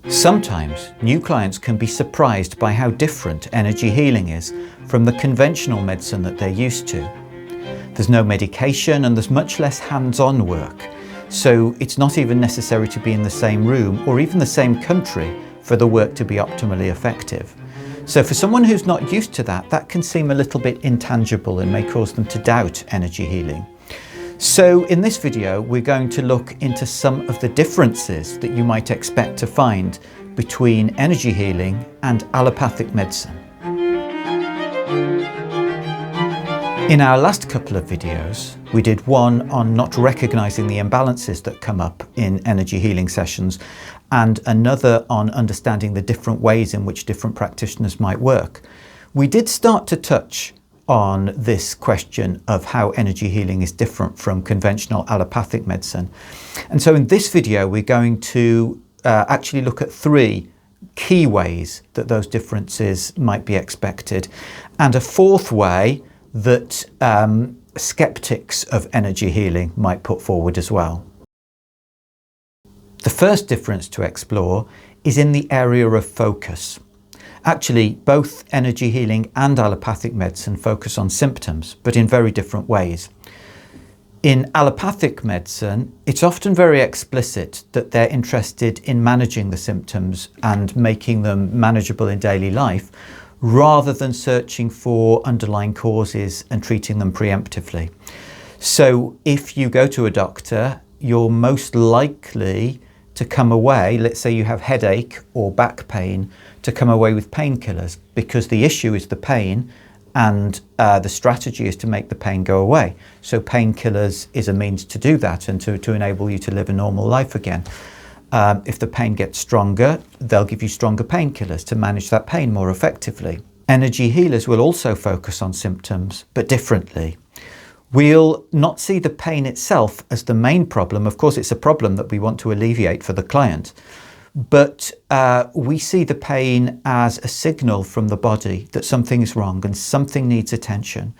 Sometimes new clients can be surprised by how different energy healing is from the conventional medicine that they're used to. There's no medication and there's much less hands-on work, so it's not even necessary to be in the same room or even the same country for the work to be optimally effective. So for someone who's not used to that, that can seem a little bit intangible and may cause them to doubt energy healing. So in this video, we're going to look into some of the differences that you might expect to find between energy healing and allopathic medicine. In our last couple of videos, we did one on not recognizing the imbalances that come up in energy healing sessions and another on understanding the different ways in which different practitioners might work. We did start to touch on this question of how energy healing is different from conventional allopathic medicine. And so in this video, we're going to actually look at three key ways that those differences might be expected, and a fourth way that skeptics of energy healing might put forward as well. The first difference to explore is in the area of focus. Actually, both energy healing and allopathic medicine focus on symptoms, but in very different ways. In allopathic medicine, it's often very explicit that they're interested in managing the symptoms and making them manageable in daily life, rather than searching for underlying causes and treating them preemptively. So if you go to a doctor, you're most likely to come away, let's say you have headache or back pain, to come away with painkillers, because the issue is the pain and the strategy is to make the pain go away. So painkillers is a means to do that and to enable you to live a normal life again. If the pain gets stronger, they'll give you stronger painkillers to manage that pain more effectively. Energy healers will also focus on symptoms, but differently. We'll not see the pain itself as the main problem. Of course, it's a problem that we want to alleviate for the client, but we see the pain as a signal from the body that something is wrong and something needs attention.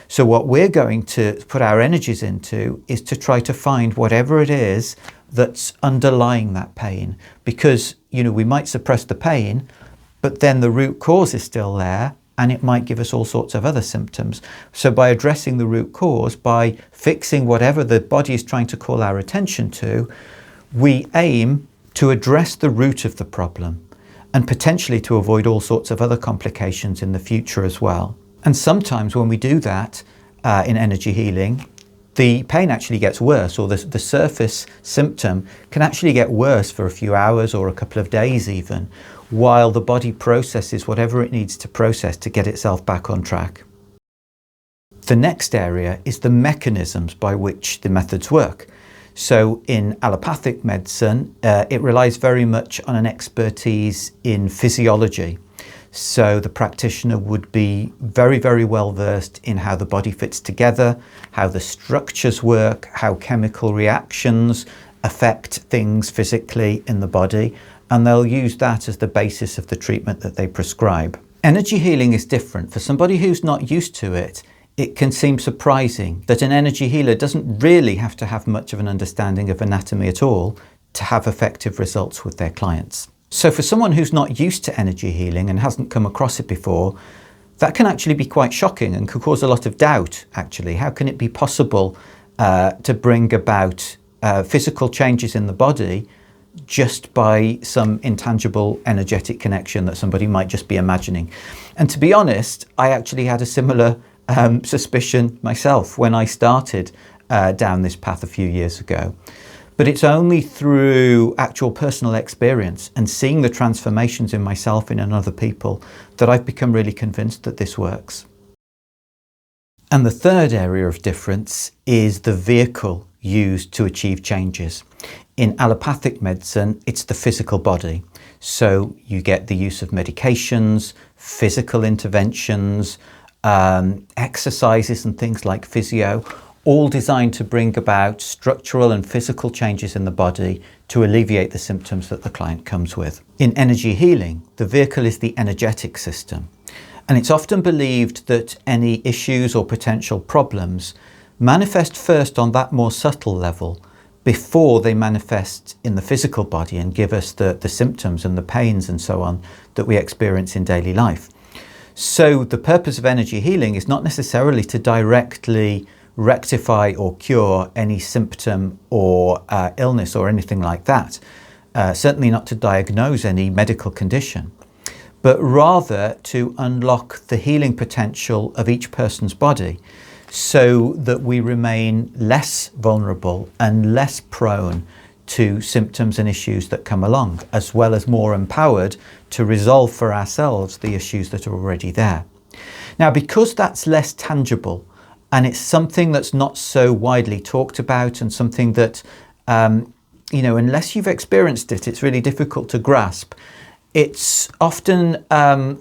So what we're going to put our energies into is to try to find whatever it is that's underlying that pain, because we might suppress the pain, but then the root cause is still there and it might give us all sorts of other symptoms. So by addressing the root cause, by fixing whatever the body is trying to call our attention to, we aim to address the root of the problem and potentially to avoid all sorts of other complications in the future as well. And sometimes when we do that in energy healing, the pain actually gets worse, or the surface symptom can actually get worse for a few hours or a couple of days even, while the body processes whatever it needs to process to get itself back on track. The next area is the mechanisms by which the methods work. So in allopathic medicine, it relies very much on an expertise in physiology. So the practitioner would be very, very well versed in how the body fits together, how the structures work, how chemical reactions affect things physically in the body, and they'll use that as the basis of the treatment that they prescribe. Energy healing is different. For somebody who's not used to it, it can seem surprising that an energy healer doesn't really have to have much of an understanding of anatomy at all to have effective results with their clients. So for someone who's not used to energy healing and hasn't come across it before, that can actually be quite shocking and could cause a lot of doubt, actually. How can it be possible to bring about physical changes in the body just by some intangible energetic connection that somebody might just be imagining? And to be honest, I actually had a similar suspicion myself when I started down this path a few years ago. But it's only through actual personal experience and seeing the transformations in myself and in other people that I've become really convinced that this works. And the third area of difference is the vehicle used to achieve changes. In allopathic medicine, it's the physical body. So you get the use of medications, physical interventions, exercises and things like physio, all designed to bring about structural and physical changes in the body to alleviate the symptoms that the client comes with. In energy healing, the vehicle is the energetic system, and it's often believed that any issues or potential problems manifest first on that more subtle level before they manifest in the physical body and give us the symptoms and the pains and so on that we experience in daily life. So the purpose of energy healing is not necessarily to directly rectify or cure any symptom or illness or anything like that. Certainly not to diagnose any medical condition, but rather to unlock the healing potential of each person's body so that we remain less vulnerable and less prone to symptoms and issues that come along, as well as more empowered to resolve for ourselves the issues that are already there. Now, because that's less tangible and it's something that's not so widely talked about and something that, unless you've experienced it, it's really difficult to grasp. It's often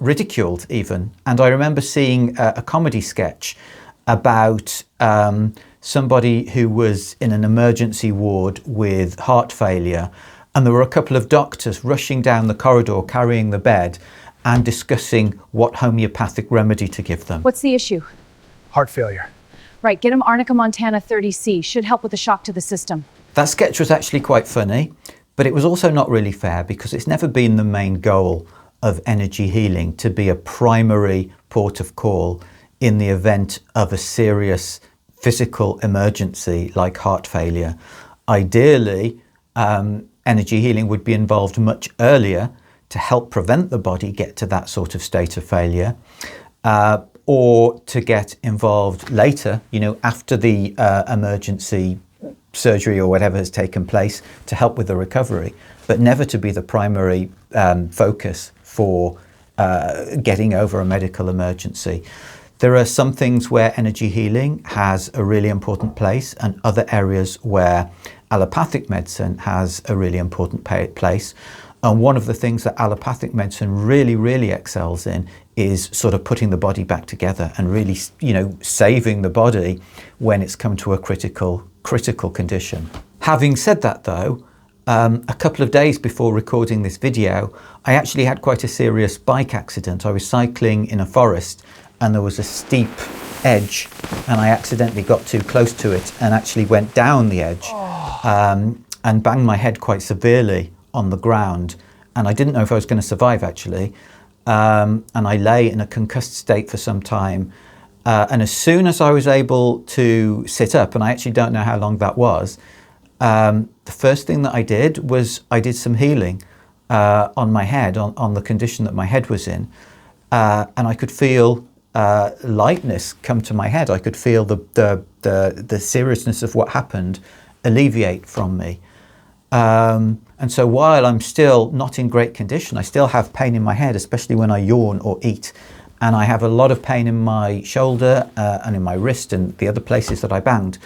ridiculed even. And I remember seeing a comedy sketch about somebody who was in an emergency ward with heart failure, and there were a couple of doctors rushing down the corridor carrying the bed and discussing what homeopathic remedy to give them. What's the issue? Heart failure. Right, get him Arnica Montana 30C. Should help with the shock to the system. That sketch was actually quite funny, but it was also not really fair because it's never been the main goal of energy healing to be a primary port of call in the event of a serious physical emergency like heart failure. Ideally, energy healing would be involved much earlier to help prevent the body get to that sort of state of failure, or to get involved later, after the emergency surgery or whatever has taken place to help with the recovery, but never to be the primary focus for getting over a medical emergency. There are some things where energy healing has a really important place and other areas where allopathic medicine has a really important place. And one of the things that allopathic medicine really, really excels in is sort of putting the body back together and really, saving the body when it's come to a critical condition. Having said that though, a couple of days before recording this video, I actually had quite a serious bike accident. I was cycling in a forest and there was a steep edge and I accidentally got too close to it and actually went down the edge and banged my head quite severely on the ground. And I didn't know if I was going to survive actually. And I lay in a concussed state for some time. And as soon as I was able to sit up, and I actually don't know how long that was, the first thing that I did was I did some healing on my head, on the condition that my head was in. And I could feel lightness come to my head. I could feel the seriousness of what happened alleviate from me. And so while I'm still not in great condition, I still have pain in my head, especially when I yawn or eat. And I have a lot of pain in my shoulder and in my wrist and the other places that I banged.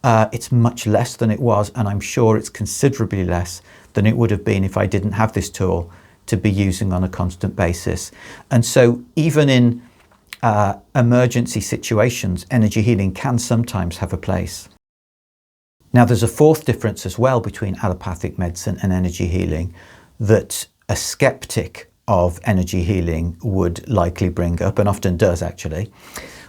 It's much less than it was, and I'm sure it's considerably less than it would have been if I didn't have this tool to be using on a constant basis. And so even in emergency situations, energy healing can sometimes have a place. Now, there's a fourth difference as well between allopathic medicine and energy healing that a skeptic of energy healing would likely bring up, and often does actually,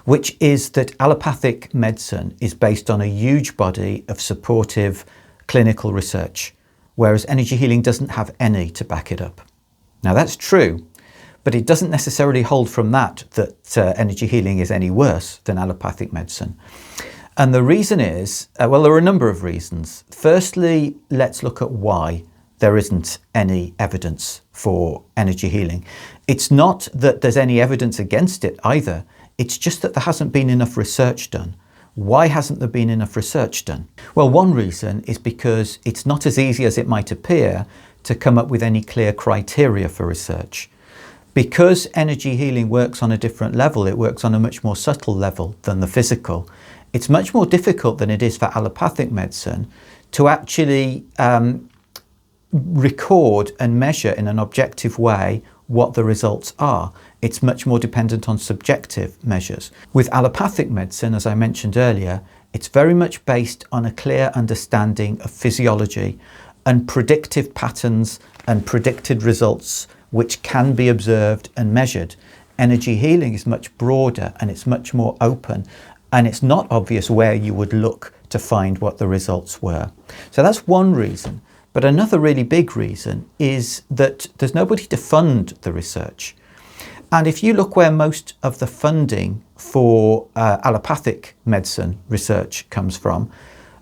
which is that allopathic medicine is based on a huge body of supportive clinical research, whereas energy healing doesn't have any to back it up. Now, that's true, but it doesn't necessarily hold from that energy healing is any worse than allopathic medicine. And the reason is, well, there are a number of reasons. Firstly, let's look at why there isn't any evidence for energy healing. It's not that there's any evidence against it either. It's just that there hasn't been enough research done. Why hasn't there been enough research done? Well, one reason is because it's not as easy as it might appear to come up with any clear criteria for research. Because energy healing works on a different level, it works on a much more subtle level than the physical. It's much more difficult than it is for allopathic medicine to actually record and measure in an objective way what the results are. It's much more dependent on subjective measures. With allopathic medicine, as I mentioned earlier, it's very much based on a clear understanding of physiology and predictive patterns and predicted results which can be observed and measured. Energy healing is much broader and it's much more open, and it's not obvious where you would look to find what the results were. So that's one reason. But another really big reason is that there's nobody to fund the research. And if you look where most of the funding for allopathic medicine research comes from,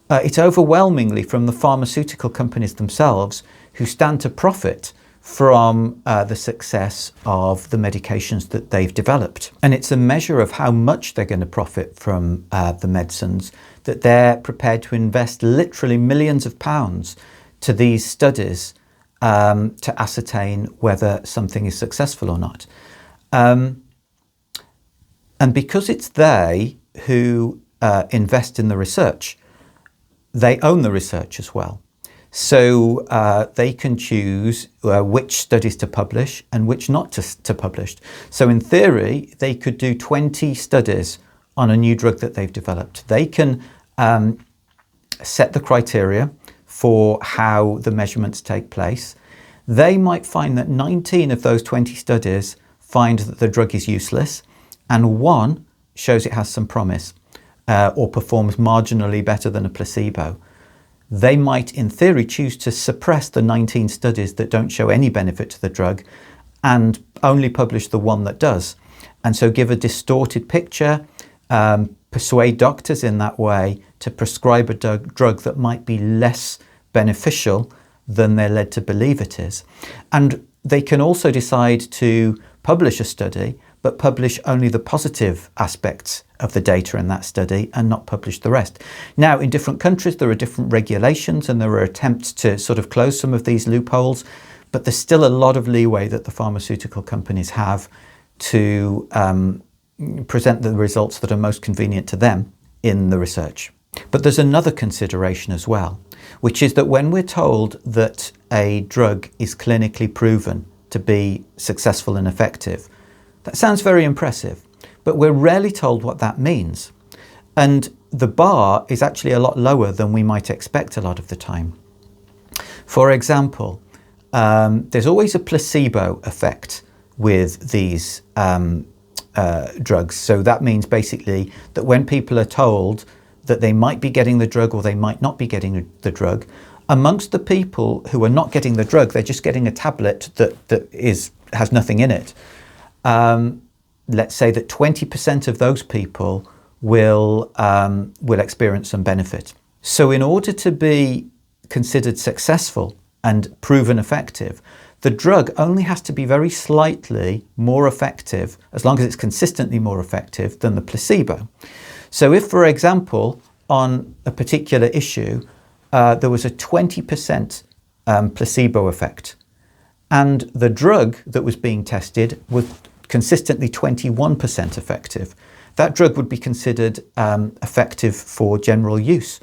it's overwhelmingly from the pharmaceutical companies themselves, who stand to profit from the success of the medications that they've developed. And it's a measure of how much they're going to profit from the medicines that they're prepared to invest literally millions of pounds to these studies to ascertain whether something is successful or not. And because it's they who invest in the research, they own the research as well. So they can choose which studies to publish and which not to publish. So in theory, they could do 20 studies on a new drug that they've developed. They can set the criteria for how the measurements take place. They might find that 19 of those 20 studies find that the drug is useless, and one shows it has some promise or performs marginally better than a placebo. They might, in theory, choose to suppress the 19 studies that don't show any benefit to the drug and only publish the one that does. And so give a distorted picture, persuade doctors in that way to prescribe a drug that might be less beneficial than they're led to believe it is. And they can also decide to publish a study, but publish only the positive aspects of the data in that study and not publish the rest. Now, in different countries, there are different regulations and there are attempts to sort of close some of these loopholes, but there's still a lot of leeway that the pharmaceutical companies have to present the results that are most convenient to them in the research. But there's another consideration as well, which is that when we're told that a drug is clinically proven to be successful and effective, that sounds very impressive, but we're rarely told what that means. And the bar is actually a lot lower than we might expect a lot of the time. For example, there's always a placebo effect with these drugs. So that means basically that when people are told that they might be getting the drug or they might not be getting the drug, amongst the people who are not getting the drug, they're just getting a tablet that has nothing in it. Let's say that 20% of those people will experience some benefit. So in order to be considered successful and proven effective, the drug only has to be very slightly more effective, as long as it's consistently more effective than the placebo. So if, for example, on a particular issue, there was a 20% placebo effect, and the drug that was being tested was consistently 21% effective, that drug would be considered effective for general use,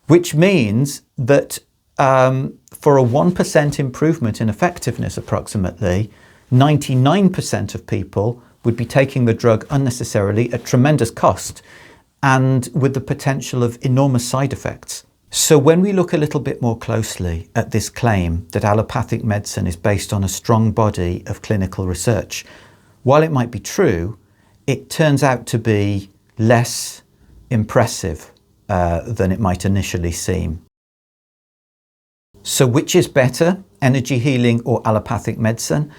which means that for a 1% improvement in effectiveness approximately, 99% of people would be taking the drug unnecessarily at tremendous cost and with the potential of enormous side effects. So when we look a little bit more closely at this claim that allopathic medicine is based on a strong body of clinical research, while it might be true, it turns out to be less impressive than it might initially seem. So which is better, energy healing or allopathic medicine?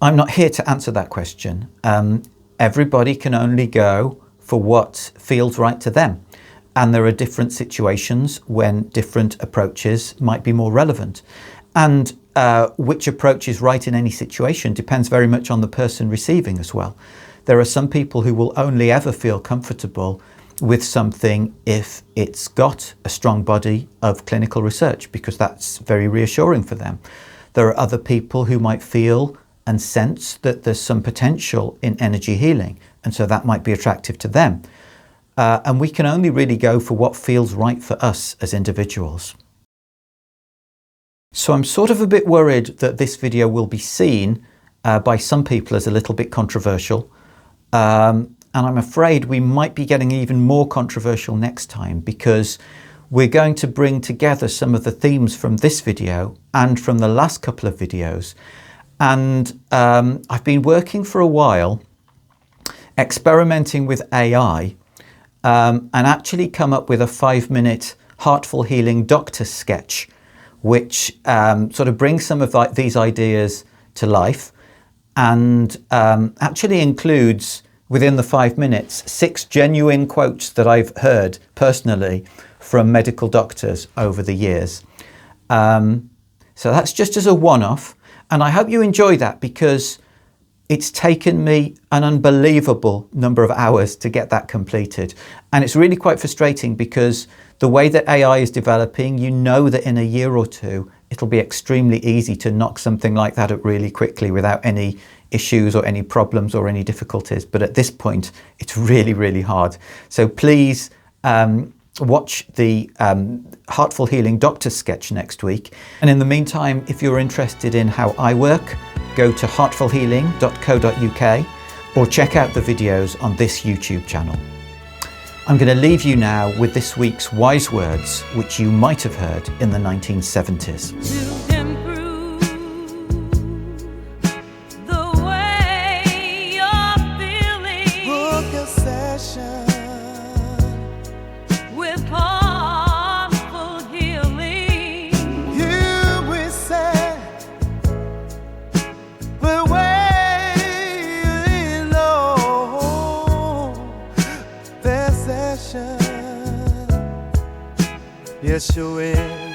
I'm not here to answer that question. Everybody can only go for what feels right to them. And there are different situations when different approaches might be more relevant. And which approach is right in any situation depends very much on the person receiving as well. There are some people who will only ever feel comfortable with something if it's got a strong body of clinical research, because that's very reassuring for them. There are other people who might feel and sense that there's some potential in energy healing, and so that might be attractive to them. And we can only really go for what feels right for us as individuals. So I'm sort of a bit worried that this video will be seen by some people as a little bit controversial. And I'm afraid we might be getting even more controversial next time, because we're going to bring together some of the themes from this video and from the last couple of videos. And I've been working for a while experimenting with AI and actually come up with a 5-minute Heartful Healing Doctor sketch, which sort of brings some of these ideas to life, and actually includes, within the 5 minutes, 6 genuine quotes that I've heard personally from medical doctors over the years. So that's just as a one-off, and I hope you enjoy that, because it's taken me an unbelievable number of hours to get that completed. And it's really quite frustrating, because the way that AI is developing, you know that in a year or two, it'll be extremely easy to knock something like that up really quickly without any issues or any problems or any difficulties. But at this point, it's really, really hard. So please watch the Heartful Healing Doctor sketch next week. And in the meantime, if you're interested in how I work, go to heartfulhealing.co.uk or check out the videos on this YouTube channel. I'm going to leave you now with this week's wise words, which you might have heard in the 1970s. To improve the way you're feeling, book a session with Heartful Healing. You will say the way low their session. Yes, you will.